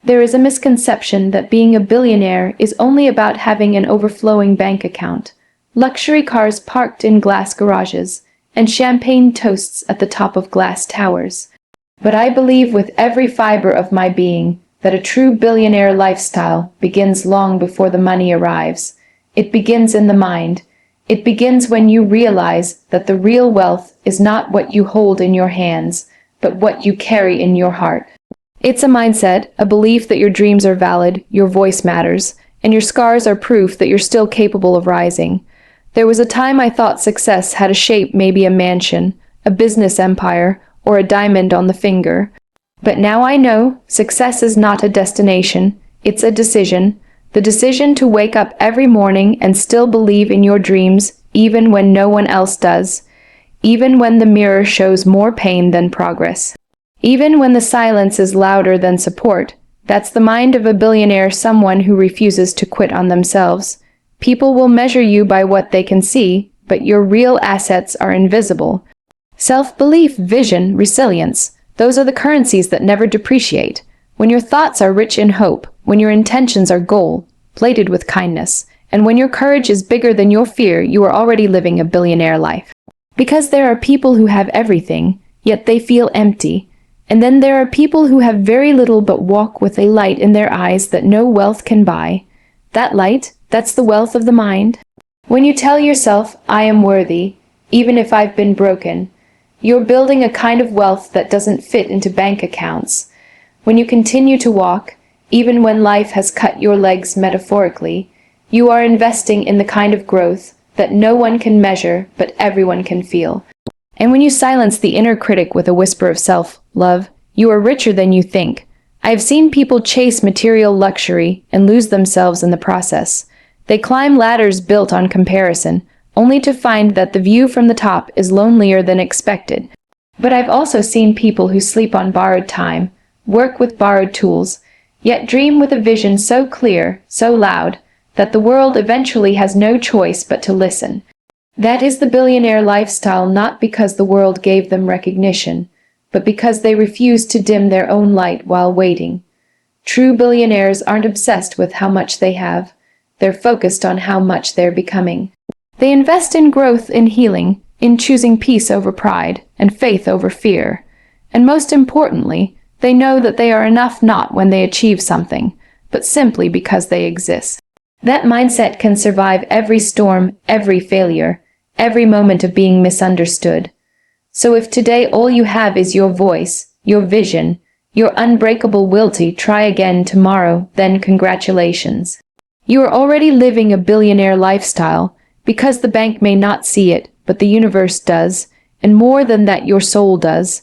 There is a misconception that being a billionaire is only about having an overflowing bank account, luxury cars parked in glass garages, and champagne toasts at the top of glass towers. But I believe with every fiber of my being that a true billionaire lifestyle begins long before the money arrives. It begins in the mind. It begins when you realize that the real wealth is not what you hold in your hands, but what you carry in your heart. It's a mindset, a belief that your dreams are valid, your voice matters, and your scars are proof that you're still capable of rising. There was a time I thought success had a shape, maybe a mansion, a business empire, or a diamond on the finger. But now I know success is not a destination, it's a decision. The decision to wake up every morning and still believe in your dreams, even when no one else does. Even when the mirror shows more pain than progress. Even when the silence is louder than support. That's the mind of a billionaire, someone who refuses to quit on themselves. People will measure you by what they can see, but your real assets are invisible. Self-belief, vision, resilience, those are the currencies that never depreciate. When your thoughts are rich in hope, when your intentions are gold-plated with kindness, and when your courage is bigger than your fear, you are already living a billionaire life. Because there are people who have everything, yet they feel empty. And then there are people who have very little but walk with a light in their eyes that no wealth can buy. That light, that's the wealth of the mind. When you tell yourself, I am worthy, even if I've been broken, you're building a kind of wealth that doesn't fit into bank accounts. When you continue to walk, even when life has cut your legs metaphorically, you are investing in the kind of growth that no one can measure but everyone can feel. And when you silence the inner critic with a whisper of self-love, you are richer than you think. I have seen people chase material luxury and lose themselves in the process. They climb ladders built on comparison, only to find that the view from the top is lonelier than expected. But I've also seen people who sleep on borrowed time, work with borrowed tools, yet dream with a vision so clear, so loud, that the world eventually has no choice but to listen. That is the billionaire lifestyle, not because the world gave them recognition, but because they refused to dim their own light while waiting. True billionaires aren't obsessed with how much they have. They're focused on how much they're becoming. They invest in growth, in healing, in choosing peace over pride, and faith over fear. And most importantly, they know that they are enough not when they achieve something, but simply because they exist. That mindset can survive every storm, every failure, every moment of being misunderstood. So if today all you have is your voice, your vision, your unbreakable will to try again tomorrow, then congratulations. You are already living a billionaire lifestyle, because the bank may not see it, but the universe does, and more than that, your soul does.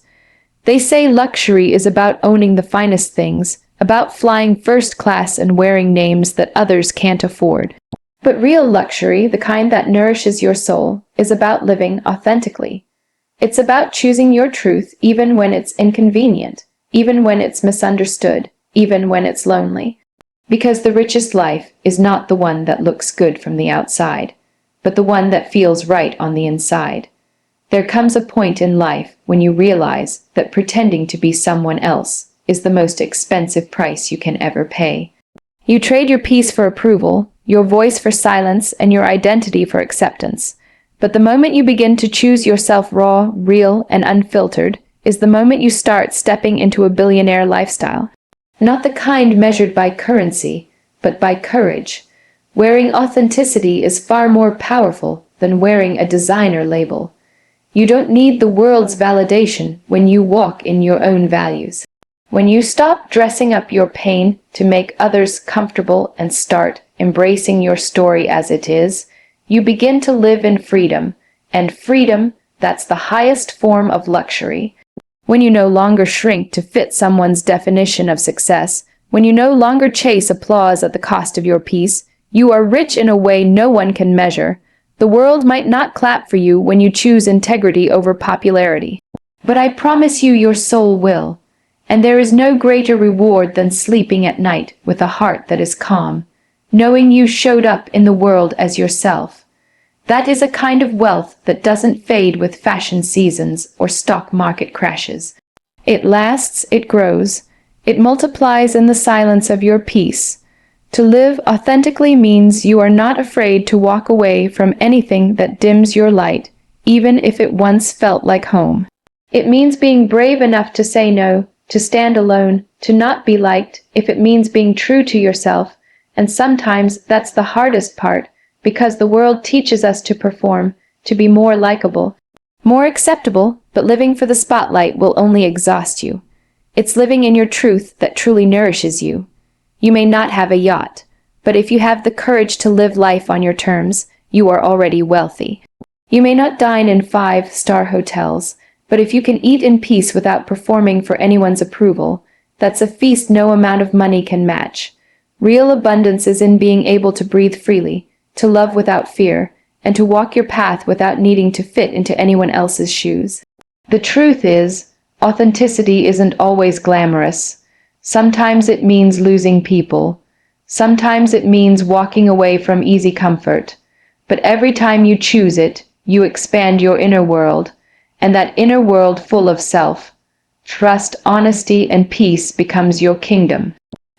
They say luxury is about owning the finest things, about flying first class and wearing names that others can't afford. But real luxury, the kind that nourishes your soul, is about living authentically. It's about choosing your truth even when it's inconvenient, even when it's misunderstood, even when it's lonely. Because the richest life is not the one that looks good from the outside, but the one that feels right on the inside. There comes a point in life when you realize that pretending to be someone else is the most expensive price you can ever pay. You trade your peace for approval, your voice for silence, and your identity for acceptance. But the moment you begin to choose yourself raw, real, and unfiltered is the moment you start stepping into a billionaire lifestyle. Not the kind measured by currency, but by courage. Wearing authenticity is far more powerful than wearing a designer label. You don't need the world's validation when you walk in your own values. When you stop dressing up your pain to make others comfortable and start embracing your story as it is, you begin to live in freedom. And freedom, that's the highest form of luxury. When you no longer shrink to fit someone's definition of success, when you no longer chase applause at the cost of your peace, you are rich in a way no one can measure. The world might not clap for you when you choose integrity over popularity. But I promise you your soul will. And there is no greater reward than sleeping at night with a heart that is calm, knowing you showed up in the world as yourself. That is a kind of wealth that doesn't fade with fashion seasons or stock market crashes. It lasts, it grows, It multiplies in the silence of your peace. To live authentically means you are not afraid to walk away from anything that dims your light, even if it once felt like home. It means being brave enough to say no, to stand alone, to not be liked, if it means being true to yourself. And sometimes that's the hardest part, because the world teaches us to perform, to be more likable, more acceptable, but living for the spotlight will only exhaust you. It's living in your truth that truly nourishes you. You may not have a yacht, but if you have the courage to live life on your terms, you are already wealthy. You may not dine in 5-star hotels, but if you can eat in peace without performing for anyone's approval, that's a feast no amount of money can match. Real abundance is in being able to breathe freely, to love without fear, and to walk your path without needing to fit into anyone else's shoes. The truth is, authenticity isn't always glamorous. Sometimes it means losing people. Sometimes it means walking away from easy comfort. But every time you choose it, you expand your inner world, and that inner world full of self, trust, honesty, and peace becomes your kingdom.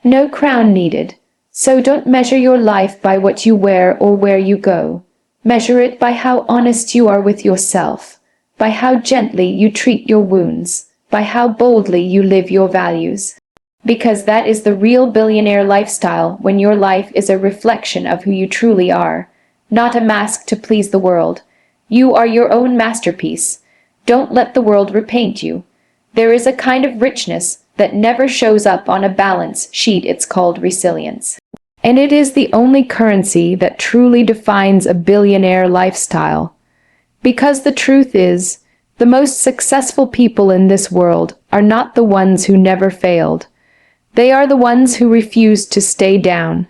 No crown needed. So don't measure your life by what you wear or where you go. Measure it by how honest you are with yourself, by how gently you treat your wounds, by how boldly you live your values. Because that is the real billionaire lifestyle, when your life is a reflection of who you truly are, not a mask to please the world. You are your own masterpiece. Don't let the world repaint you. There is a kind of richness that never shows up on a balance sheet. It's called resilience. And it is the only currency that truly defines a billionaire lifestyle. Because the truth is, the most successful people in this world are not the ones who never failed. They are the ones who refused to stay down.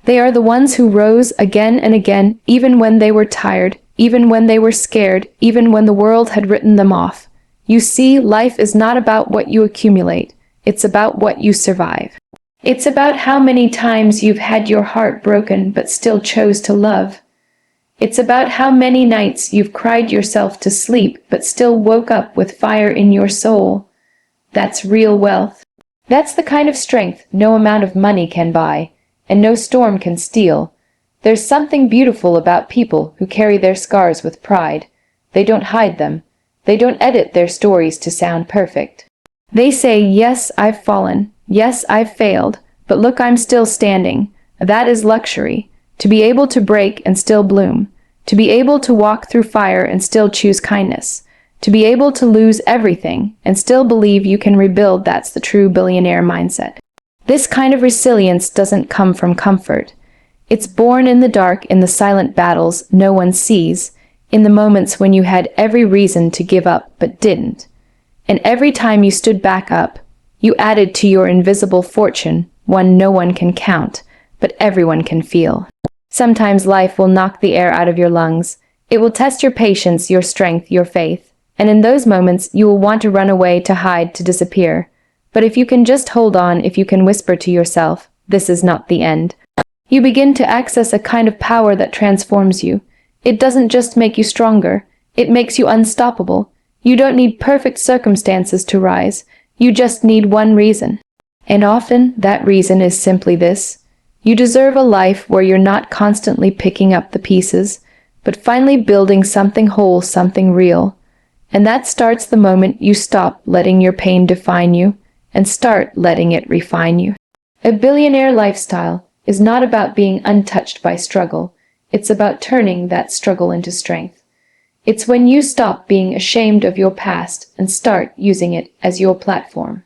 They are the ones who rose again and again, even when they were tired, even when they were scared, even when the world had written them off. You see, life is not about what you accumulate. It's about what you survive. It's about how many times you've had your heart broken but still chose to love. It's about how many nights you've cried yourself to sleep but still woke up with fire in your soul. That's real wealth. That's the kind of strength no amount of money can buy, and no storm can steal. There's something beautiful about people who carry their scars with pride. They don't hide them. They don't edit their stories to sound perfect. They say, yes, I've fallen. Yes, I've failed. But look, I'm still standing. That is luxury. To be able to break and still bloom. To be able to walk through fire and still choose kindness. To be able to lose everything and still believe you can rebuild. That's the true billionaire mindset. This kind of resilience doesn't come from comfort. It's born in the dark, in the silent battles no one sees, in the moments when you had every reason to give up but didn't. And every time you stood back up, you added to your invisible fortune, one no one can count, but everyone can feel. Sometimes life will knock the air out of your lungs. It will test your patience, your strength, your faith. And in those moments, you will want to run away, to hide, to disappear. But if you can just hold on, if you can whisper to yourself, this is not the end, you begin to access a kind of power that transforms you. It doesn't just make you stronger, it makes you unstoppable. You don't need perfect circumstances to rise, you just need one reason. And often, that reason is simply this. You deserve a life where you're not constantly picking up the pieces, but finally building something whole, something real. And that starts the moment you stop letting your pain define you, and start letting it refine you. A billionaire lifestyle is not about being untouched by struggle. It's about turning that struggle into strength. It's when you stop being ashamed of your past and start using it as your platform.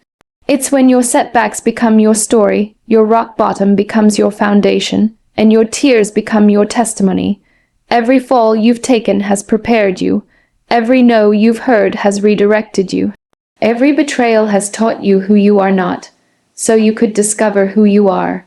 It's when your setbacks become your story, your rock bottom becomes your foundation, and your tears become your testimony. Every fall you've taken has prepared you. Every no you've heard has redirected you. Every betrayal has taught you who you are not, so you could discover who you are.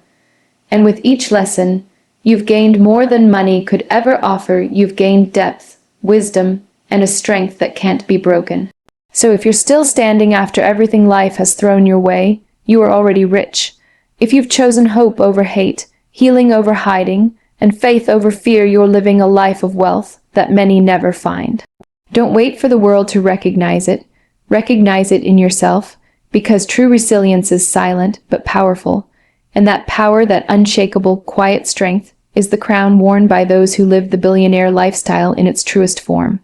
And with each lesson, you've gained more than money could ever offer. You've gained depth, wisdom, and a strength that can't be broken. So if you're still standing after everything life has thrown your way, you are already rich. If you've chosen hope over hate, healing over hiding, and faith over fear, you're living a life of wealth that many never find. Don't wait for the world to recognize it. Recognize it in yourself. because true resilience is silent but powerful, and that power, that unshakable, quiet strength, is the crown worn by those who live the billionaire lifestyle in its truest form.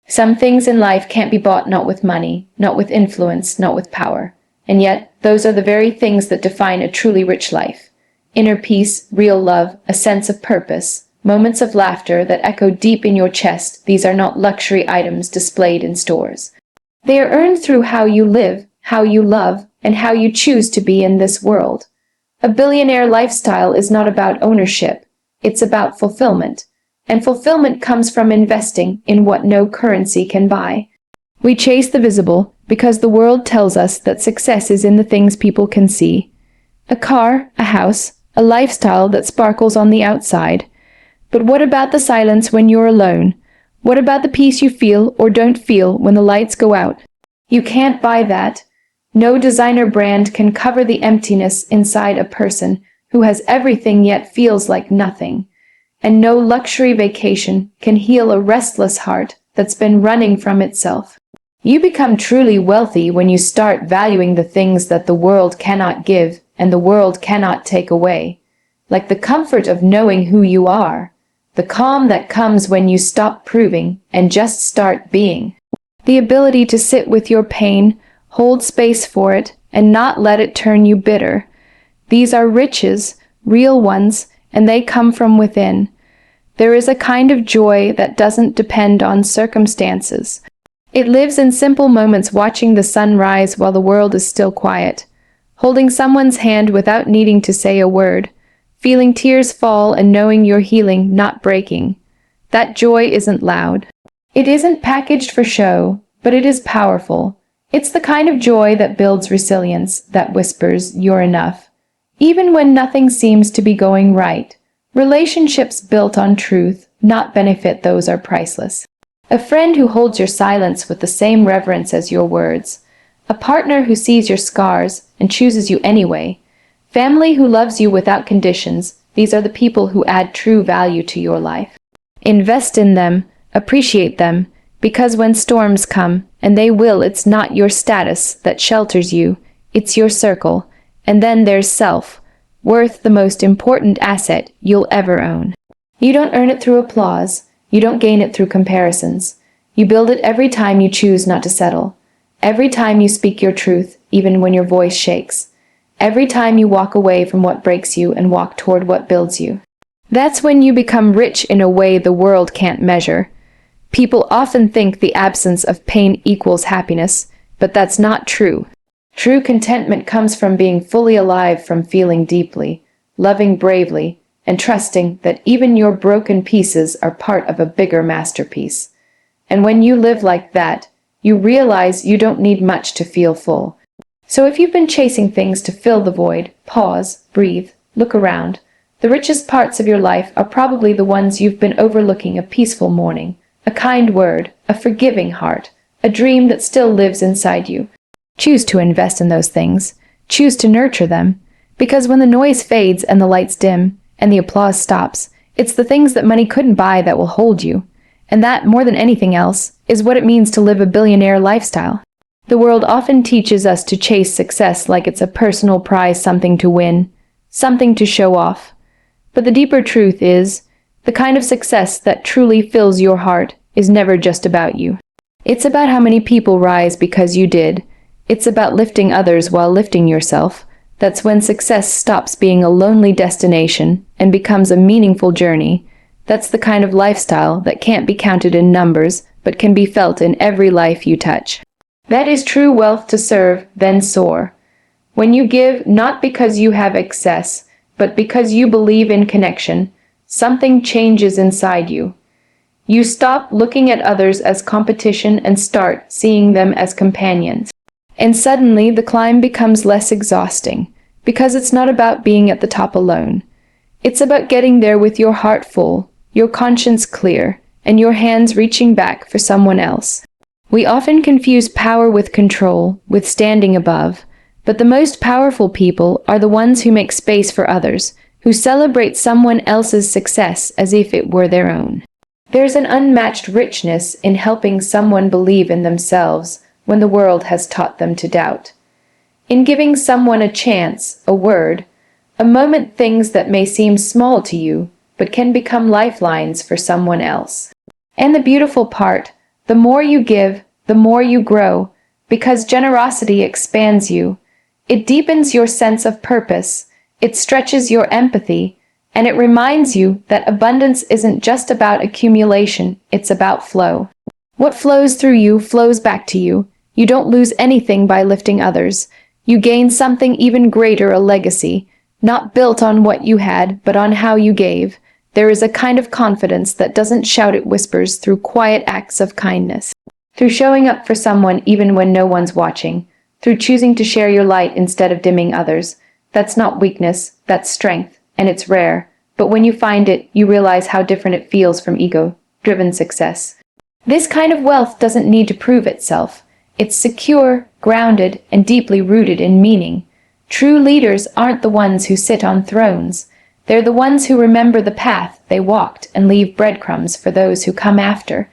Some things in life can't be bought, not with money, not with influence, not with power. And yet, those are the very things that define a truly rich life. Inner peace, real love, a sense of purpose, moments of laughter that echo deep in your chest, these are not luxury items displayed in stores. They are earned through how you live, how you love, and how you choose to be in this world. A billionaire lifestyle is not about ownership, it's about fulfillment. And fulfillment comes from investing in what no currency can buy. We chase the visible because the world tells us that success is in the things people can see. A car, a house, a lifestyle that sparkles on the outside. But what about the silence when you're alone? What about the peace you feel or don't feel when the lights go out? You can't buy that. No designer brand can cover the emptiness inside a person who has everything yet feels like nothing. And no luxury vacation can heal a restless heart that's been running from itself. You become truly wealthy when you start valuing the things that the world cannot give and the world cannot take away, like the comfort of knowing who you are, the calm that comes when you stop proving and just start being, the ability to sit with your pain, hold space for it, and not let it turn you bitter. These are riches, real ones, and they come from within. There is a kind of joy that doesn't depend on circumstances. It lives in simple moments, watching the sun rise while the world is still quiet, holding someone's hand without needing to say a word, feeling tears fall and knowing you're healing, not breaking. That joy isn't loud. It isn't packaged for show, but it is powerful. It's the kind of joy that builds resilience, that whispers, "You're enough." Even when nothing seems to be going right. Relationships built on truth, not benefit, those are priceless. A friend who holds your silence with the same reverence as your words. A partner who sees your scars and chooses you anyway. Family who loves you without conditions. These are the people who add true value to your life. Invest in them, appreciate them, because when storms come, and they will, it's not your status that shelters you, it's your circle. And then there's self, worth, the most important asset you'll ever own. You don't earn it through applause. You don't gain it through comparisons. You build it every time you choose not to settle. Every time you speak your truth, even when your voice shakes. Every time you walk away from what breaks you and walk toward what builds you. That's when you become rich in a way the world can't measure. People often think the absence of pain equals happiness, but that's not true. True contentment comes from being fully alive, from feeling deeply, loving bravely, and trusting that even your broken pieces are part of a bigger masterpiece. And when you live like that, you realize you don't need much to feel full. So if you've been chasing things to fill the void, pause, breathe, look around. The richest parts of your life are probably the ones you've been overlooking: a peaceful morning, a kind word, a forgiving heart, a dream that still lives inside you. Choose to invest in those things. Choose to nurture them. Because when the noise fades and the lights dim and the applause stops, it's the things that money couldn't buy that will hold you. And that, more than anything else, is what it means to live a billionaire lifestyle. The world often teaches us to chase success like it's a personal prize, something to win, something to show off. But the deeper truth is, the kind of success that truly fills your heart is never just about you. It's about how many people rise because you did. It's about lifting others while lifting yourself. That's when success stops being a lonely destination and becomes a meaningful journey. That's the kind of lifestyle that can't be counted in numbers, but can be felt in every life you touch. That is true wealth: to serve, then soar. When you give, not because you have excess, but because you believe in connection, something changes inside you. You stop looking at others as competition and start seeing them as companions. And suddenly the climb becomes less exhausting, because it's not about being at the top alone. It's about getting there with your heart full, your conscience clear, and your hands reaching back for someone else. We often confuse power with control, with standing above, but the most powerful people are the ones who make space for others, who celebrate someone else's success as if it were their own. There's an unmatched richness in helping someone believe in themselves when the world has taught them to doubt. in giving someone a chance, a word, a moment, things that may seem small to you, but can become lifelines for someone else. And the beautiful part, the more you give, the more you grow, because generosity expands you. It deepens your sense of purpose, it stretches your empathy, and it reminds you that abundance isn't just about accumulation, it's about flow. What flows through you flows back to you. You don't lose anything by lifting others. You gain something even greater, a legacy, not built on what you had, but on how you gave. There is a kind of confidence that doesn't shout, it whispers through quiet acts of kindness. Through showing up for someone even when no one's watching. Through choosing to share your light instead of dimming others. That's not weakness, that's strength, and it's rare. But when you find it, you realize how different it feels from ego-driven success. This kind of wealth doesn't need to prove itself. It's secure, grounded, and deeply rooted in meaning. True leaders aren't the ones who sit on thrones. They're the ones who remember the path they walked and leave breadcrumbs for those who come after.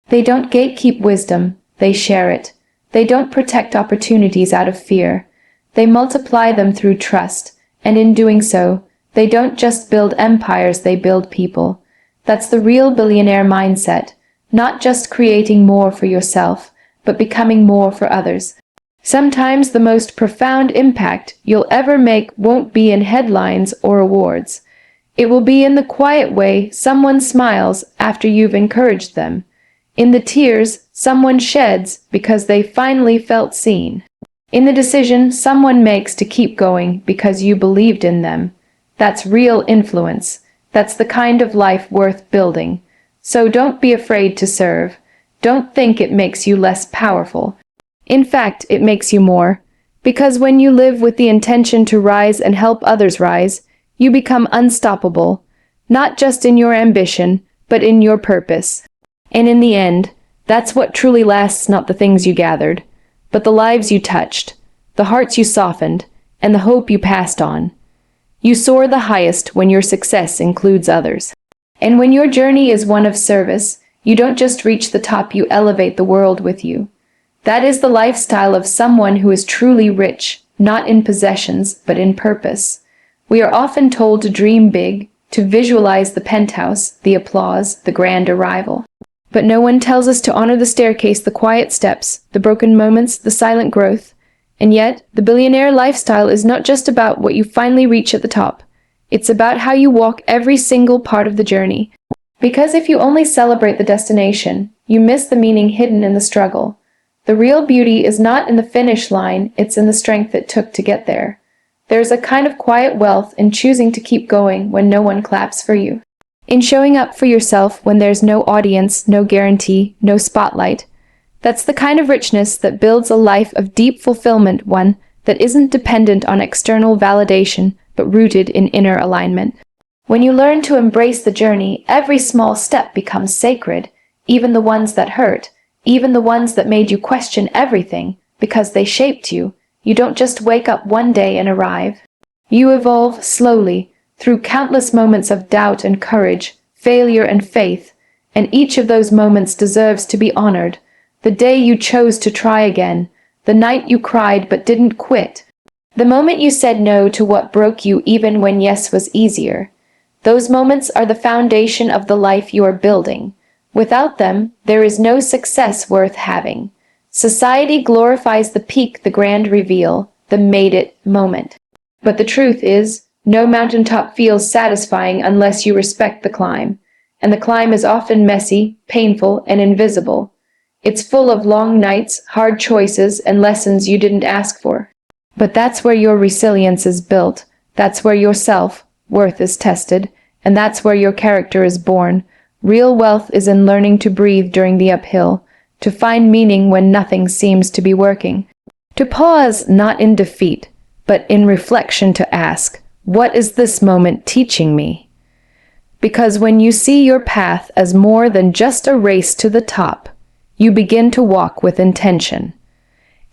They don't gatekeep wisdom, they share it. They don't protect opportunities out of fear. They multiply them through trust, and in doing so, they don't just build empires, they build people. That's the real billionaire mindset, not just creating more for yourself, but becoming more for others. Sometimes the most profound impact you'll ever make won't be in headlines or awards. It will be in the quiet way someone smiles after you've encouraged them, in the tears someone sheds because they finally felt seen, in the decision someone makes to keep going because you believed in them. That's real influence. That's the kind of life worth building. So don't be afraid to serve. Don't think it makes you less powerful. In fact, it makes you more. Because when you live with the intention to rise and help others rise, you become unstoppable, not just in your ambition, but in your purpose. And in the end, that's what truly lasts, not the things you gathered, but the lives you touched, the hearts you softened, and the hope you passed on. You soar the highest when your success includes others. And when your journey is one of service, you don't just reach the top, you elevate the world with you. That is the lifestyle of someone who is truly rich, not in possessions, but in purpose. We are often told to dream big, to visualize the penthouse, the applause, the grand arrival. But no one tells us to honor the staircase, the quiet steps, the broken moments, the silent growth. And yet, the billionaire lifestyle is not just about what you finally reach at the top. It's about how you walk every single part of the journey. Because if you only celebrate the destination, you miss the meaning hidden in the struggle. The real beauty is not in the finish line, it's in the strength it took to get there. There's a kind of quiet wealth in choosing to keep going when no one claps for you. In showing up for yourself when there's no audience, no guarantee, no spotlight. That's the kind of richness that builds a life of deep fulfillment, one that isn't dependent on external validation, but rooted in inner alignment. When you learn to embrace the journey, every small step becomes sacred, even the ones that hurt, even the ones that made you question everything, because they shaped you. You don't just wake up one day and arrive. You evolve slowly, through countless moments of doubt and courage, failure and faith, and each of those moments deserves to be honored. The day you chose to try again, the night you cried but didn't quit, the moment you said no to what broke you even when yes was easier. Those moments are the foundation of the life you are building. Without them, there is no success worth having. Society glorifies the peak, the grand reveal, the made it moment. But the truth is, no mountaintop feels satisfying unless you respect the climb. And the climb is often messy, painful, and invisible. It's full of long nights, hard choices, and lessons you didn't ask for. But that's where your resilience is built. That's where your self-worth is tested. And that's where your character is born. Real wealth is in learning to breathe during the uphill, to find meaning when nothing seems to be working, to pause not in defeat, but in reflection, to ask, what is this moment teaching me? Because when you see your path as more than just a race to the top, you begin to walk with intention.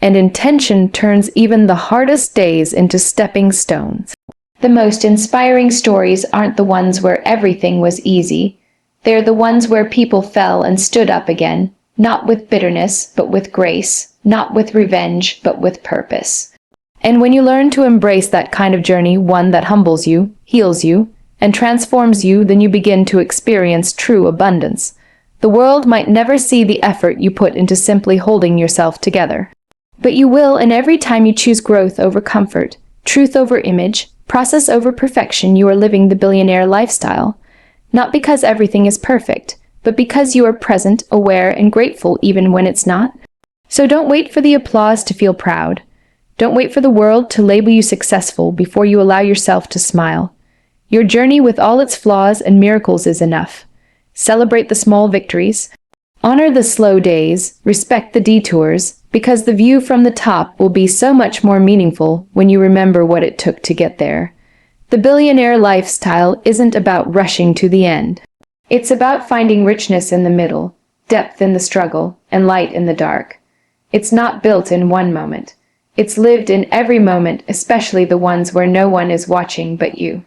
And intention turns even the hardest days into stepping stones. The most inspiring stories aren't the ones where everything was easy. They're the ones where people fell and stood up again, not with bitterness, but with grace, not with revenge, but with purpose. And when you learn to embrace that kind of journey, one that humbles you, heals you, and transforms you, then you begin to experience true abundance. The world might never see the effort you put into simply holding yourself together. But you will, and every time you choose growth over comfort, truth over image, process over perfection, you are living the billionaire lifestyle. Not because everything is perfect, but because you are present, aware, and grateful even when it's not. So don't wait for the applause to feel proud. Don't wait for the world to label you successful before you allow yourself to smile. Your journey with all its flaws and miracles is enough. Celebrate the small victories. Honor the slow days, respect the detours, because the view from the top will be so much more meaningful when you remember what it took to get there. The billionaire lifestyle isn't about rushing to the end. It's about finding richness in the middle, depth in the struggle, and light in the dark. It's not built in one moment. It's lived in every moment, especially the ones where no one is watching but you.